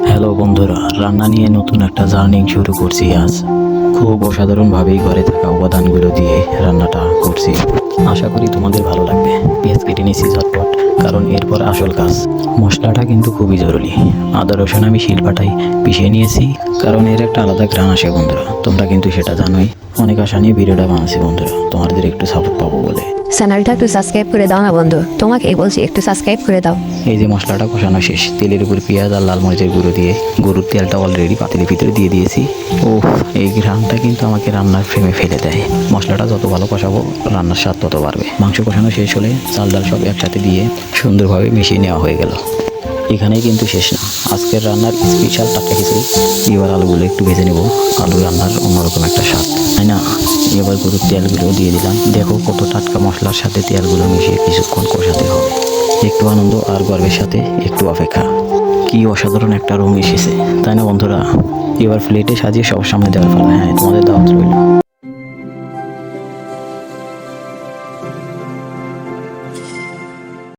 Hello বন্ধুরা, রান্না নিয়ে নতুন একটা জার্নি শুরু করছি আজ। খুব অসাধারণভাবেই ঘরে থাকা উপাদানগুলো দিয়ে রান্নাটা করছি। আশা করি তোমাদের ভালো লাগবে। পেঁয়াজ কেটে নিয়েছি ঝটপট, কারণ এরপর আসল কাজ। মশলাটা কিন্তু খুবই জরুরি। আদা রসুন আমি শিলপাটায় পিষে নিয়েছি, কারণ এর একটা আলাদা ঘ্রাণ আসে বন্ধুরা। তোমরা কিন্তু সেটা জানোই। অনেক আশা নিয়ে ভিডিওটা বানাচ্ছি বন্ধুরা, তোমাদের একটু সাপোর্ট পাবো বলে। চ্যানেলটা একটু সাবস্ক্রাইব করে দাও না বন্ধু, তোমাকেই বলছি একটু সাবস্ক্রাইব করে দাও। এই যে মশলাটা কষানো শেষ, তেলের উপর পেঁয়াজ আর লাল মরিচের গুঁড়ো দিয়ে গরুর তেলটা অলরেডি পাতিলের ভিতরে দিয়ে দিয়েছি। ও এই ঘ্রাণটা কিন্তু আমাকে রান্নার ফ্রেমে ফেলে দেয়। মশলাটা যত ভালো কষাবো রান্নার স্বাদ তত বাড়বে। মাংস কষানো শেষ হলে চাল ডাল সব একসাথে দিয়ে সুন্দরভাবে মিশিয়ে নেওয়া হয়ে গেল। এখানেই কিন্তু শেষ না, আজকের রান্নার স্পেশাল টাটকা খিচুড়ি। এবার আলুগুলো একটু ভেজে নেব। আলু রান্নার অন্যরকম একটা স্বাদ, তাই না? এবার গরুর তেলগুলো দিয়ে দিলাম। দেখো কত টাটকা মশলার সাথে তেলগুলো মিশিয়ে কিছুক্ষণ কষাতে হবে। একটু আনন্দ আর গর্বের সাথে একটু অপেক্ষা। কি অসাধারণ একটা রং এসেছে, তাই না বন্ধুরা? এবার প্লেটে সাজিয়ে সবার সামনে দেওয়ার পালা। হ্যাঁ, তোমাদের দাওয়াত রইল।